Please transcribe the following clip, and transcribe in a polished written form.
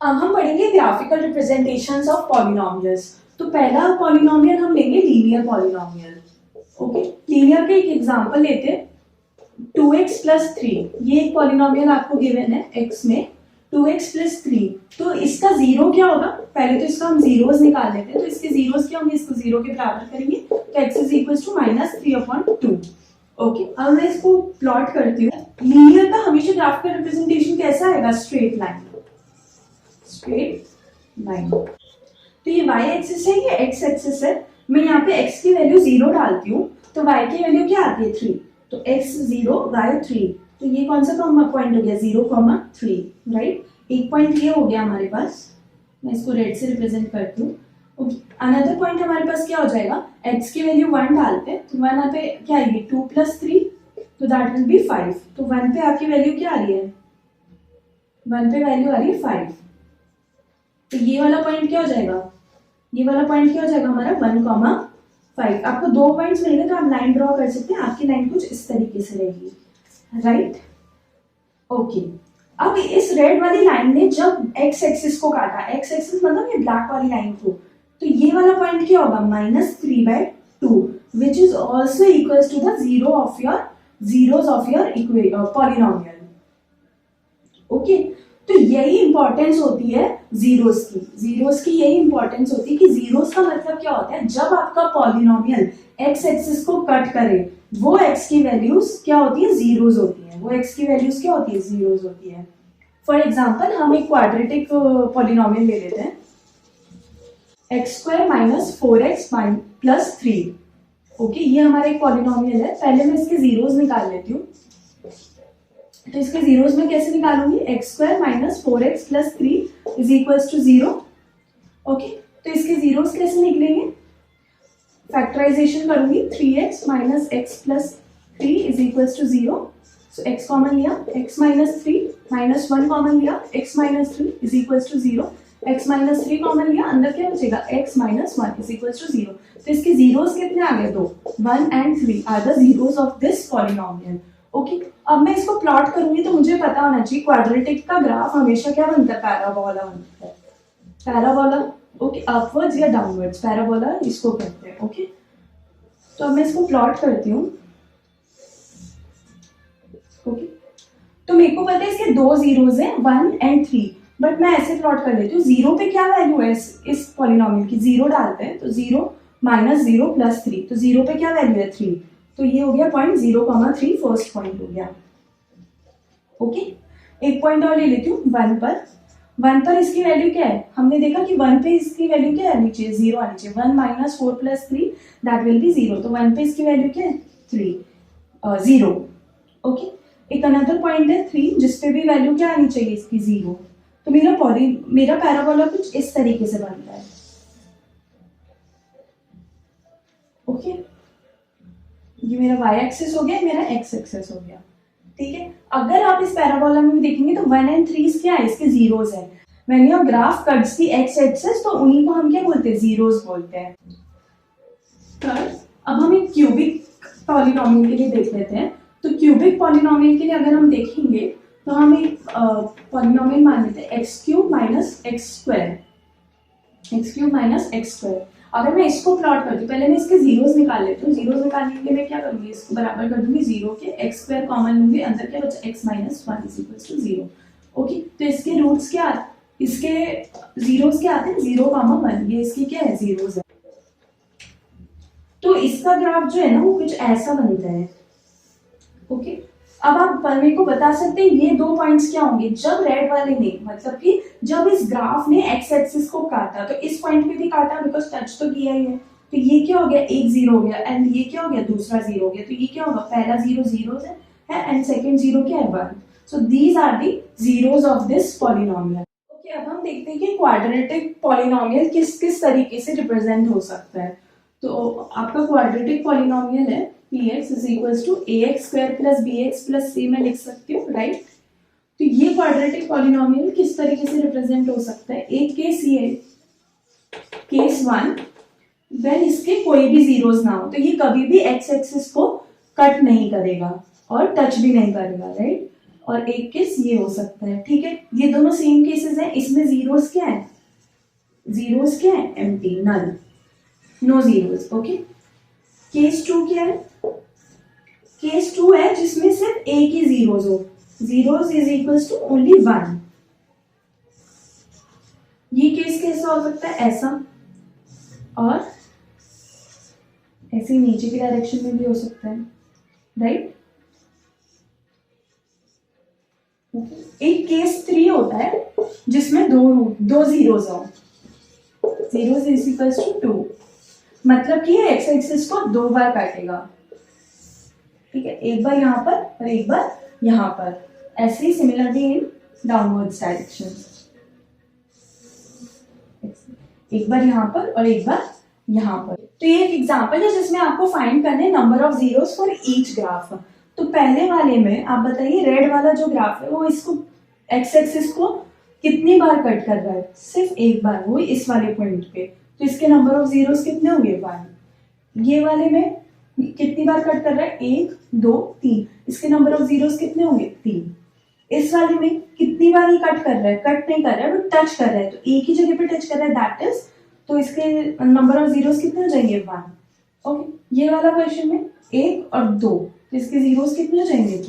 अब हम पढ़ेंगे ग्राफिकल रिप्रेजेंटेशंस ऑफ पॉलिनोमियल्स। तो पहला पॉलिनोमियल हम लेंगे लीनियर पॉलिनोमियल। ओके, लीनियर का एक एग्जांपल लेते हैं, 2x प्लस 3। ये एक पॉलिनोमियल आपको गिवन है x में 2x प्लस 3। तो इसका जीरो क्या होगा, पहले तो इसका हम जीरोस निकाल लेते हैं। तो इसके जीरोस क्या होंगे, इसको जीरो के बराबर करेंगे तो x is equal to -3/2। Okay, अब मैं इसको प्लॉट करती हूँ। लीनियर का हमेशा ग्राफिकल रिप्रेजेंटेशन कैसा आएगा, स्ट्रेट लाइन। Straight line. तो ये y एक्सिस है, ये x एक्सिस है। मैं यहाँ पे x की वैल्यू 0 डालती हूँ तो y की वैल्यू क्या आती है, 3। तो x 0 y 3। तो ये कौन सा पॉइंट हो गया, 0,3, राइट। एक पॉइंट ये हो गया हमारे पास, मैं इसको रेड से रिप्रेजेंट करती हूँ। अनदर पॉइंट हमारे पास क्या हो जाएगा, x की वैल्यू 1 डालते हैं तो 1 यहाँ पे क्या आएगी, 2 + 3, तो दैट विल बी 5। तो 1 पे आपकी वैल्यू क्या आ रही है, 1 पे वैल्यू आ रही है 5। तो ये वाला पॉइंट क्या हो जाएगा, ये वाला पॉइंट क्या हो जाएगा हमारा 1,5। आपको दो पॉइंट्स मिलेंगे तो आप लाइन ड्रॉ कर सकते हैं। आपकी लाइन कुछ इस तरीके से रहेगी, राइट। ओके, अब इस रेड वाली लाइन ने जब x एक्सिस को काटा, x एक्सिस मतलब ये ब्लैक वाली लाइन को, तो ये वाला पॉइंट क्या होगा, -3/2, which is also equals to the zeros of your polynomial. Okay, तो यही इंपॉर्टेंस होती है जीरोस की यही इंपॉर्टेंस होती है कि जीरोस का मतलब क्या होता है, जब आपका पॉलिनोमियल x एक्सिस को कट करे वो x की वैल्यूज क्या होती है, जीरोस होती है। वो x की वैल्यूज क्या होती है, जीरोस होती है। फॉर एग्जांपल हम एक क्वाड्रेटिक पॉलिनोमियल ले लेते हैं, x² - 4x + 3। ओके, ये हमारा एक पॉलिनोमियल है। पहले मैं इसके जीरोस निकाल लेती हूँ। तो इसके जीरोस में कैसे निकालूंगी, x² - 4x + 3 is equals to 0। Okay, तो इसके जीरोस कैसे निकलेंगे, फैक्टराइजेशन करूंगी, 3x - x + 3 is equals to 0। So x common लिया, x - 3 -1 कॉमन लिया, x - 3 is equals to 0। x - 3 common लिया, अंदर क्या बचेगा, x - 1 इज इक्वल्स टू 0। तो इसके जीरोस कितने आ गए, 2, 1 and 3 are the zeros of this polynomial. Okay, अब मैं इसको प्लॉट करूंगी तो मुझे पता होना चाहिए क्वाड्रेटिक का ग्राफ हमेशा क्या बनता है, पैराबोला बनता है। पैराबोला, ओके, अपवर्ड्स या डाउनवर्ड्स, पैराबोला इसको कहते हैं। ओके, तो अब मैं इसको प्लॉट करती हूँ। ओके, तो मेरे को पता है इसके दो जीरोस हैं, 1 एंड 3, बट मैं ऐसे प्लॉट कर लेती हूँ। 0 पे क्या वैल्यू है इस पॉलिनोमियल की, 0 डालते हैं तो 0 - 0 + 3, तो 0 पे क्या वैल्यू है, 3। तो ये हो गया पॉइंट 0,3, फर्स्ट पॉइंट हो गया। ओके, एक पॉइंट और ले लेती हूँ, 1 पर इसकी वैल्यू क्या है, हमने देखा कि 1 पे इसकी वैल्यू क्या आनी चाहिए, 0 आनी चाहिए। 1 - 4 + 3 दैट विल बी 0। तो 1 पे इसकी वैल्यू क्या है, 0। ओके, एक अनदर पॉइंट है 3 जिसपे भी वैल्यू क्या आनी चाहिए इसकी, 0। तो मेरा पैराबोला कुछ इस तरीके से बनता है। ओके, ये मेरा y एक्सिस हो गया, मेरा x एक्सिस हो गया, ठीक है। अगर आप इस पैराबोला में देखेंगे तो 1 एंड 3 क्या है, इसके जीरोस है। When your graph cuts the x axis तो उन्हीं को हम क्या बोलते हैं, जीरोस बोलते हैं। थर्ड, अब हम एक क्यूबिक पॉलिनोमियल के लिए देख लेते हैं। तो क्यूबिक पॉलिनोमियल के लिए अगर हम देखेंगे तो हम एक पॉलिनोमियल मान लेते हैं, x³ - x²। अगर मैं इसको प्लॉट करती हूँ, पहले मैं इसके जीरोस निकाल लेती हूँ। जीरोस निकालने के लिए मैं क्या करूंगी, इसको बराबर कर दूंगी 0 के, x² कॉमन लूंगी, अंदर क्या बचा, x - 1 is equal to 0। Okay, तो इसके रूट्स क्या, इसके जीरोस क्या आते हैं, 0,1, ये इसकी क्या है, जीरोस है। तो इसका ग्राफ जो है ना वो कुछ ऐसा बनता है। ओके, अब आप मेरे को बता सकते हैं ये दो पॉइंट्स क्या होंगे, जब रेड वाले ने, मतलब कि जब इस ग्राफ ने एक्स एक्सिस को काटा, तो इस पॉइंट पे भी काटा बिकॉज टच तो किया ही है। तो ये क्या हो गया, एक 0 हो गया, एंड ये क्या हो गया, दूसरा 0 हो गया। तो ये क्या होगा, पहला 0 0 है एंड सेकंड 0 क्या है, 1। So these are the zeros of this polynomial. Okay, अब हम देखते हैं कि क्वाड्रेटिक पॉलिनोमियल किस किस तरीके से रिप्रेजेंट हो सकता है। तो आपका क्वाड्रेटिक पॉलिनोमियल है px is equals to ax² + bx + c में लिख सकती हूँ, राइट। तो ये क्वाड्रेटिक पॉलिनोमियल किस तरीके से रिप्रेजेंट हो सकता है, एक केस ये है, केस 1, व्हेन इसके कोई भी जीरोस ना हो, तो ये कभी भी एक्स एक्सिस को कट नहीं करेगा और टच भी नहीं करेगा, राइट। और एक केस ये हो सकता है, ठीक है। ये दोनों सेम केसेस हैं, इसमें जीरो जीरोस क्या है? जीरोस क्या है? Empty, null, no zeros. Okay, case 2 क्या है? केस 2 है जिसमें सिर्फ एक ही जीरोस हो, zeros is equals to only 1। ये केस कैसे हो सकता है? ऐसा, और ऐसे नीचे की डायरेक्शन में भी हो सकता है, राइट। एक केस 3 होता है जिसमें दो जीरोस हो, जीरोस इज इक्वल्स टू 2, मतलब कि ये एक्स एक्सिस को 2 बार काटेगा, ठीक है, एक बार यहाँ पर और एक बार यहाँ पर, ऐसे ही सिमिलरली इन डाउनवर्ड्स डायरेक्शन, एक बार यहाँ पर और एक बार यहाँ पर। तो ये एक एग्जांपल है जिसमें आपको फाइंड करने हैं number of zeros for each graph. तो पहले वाले में आप बताइए, रेड वाला जो ग्राफ है वो इसको एक्स एक्सिस को कितनी बार कट कर रहा है? सिर्फ एक बार, वो इस वाले पॉइंट पे, तो इसके नंबर ऑफ जीरोस कितने होंगे? 1। ये वाले में कितनी बार कट कर रहा है? 1 2 3, इसके नंबर ऑफ जीरोस कितने होंगे? 3। इस वाले में कितनी बार ही कट कर रहा है? कट नहीं कर रहा है, वो टच कर रहा है, तो एक ही जगह पे टच कर रहा है, दैट इज, तो इसके नंबर ऑफ जीरोस कितने हो जाएंगे? 1। ओके, ये वाला क्वेश्चन में 1 और 2, तो इसके जीरोस कितने हो जाएंगे? 2।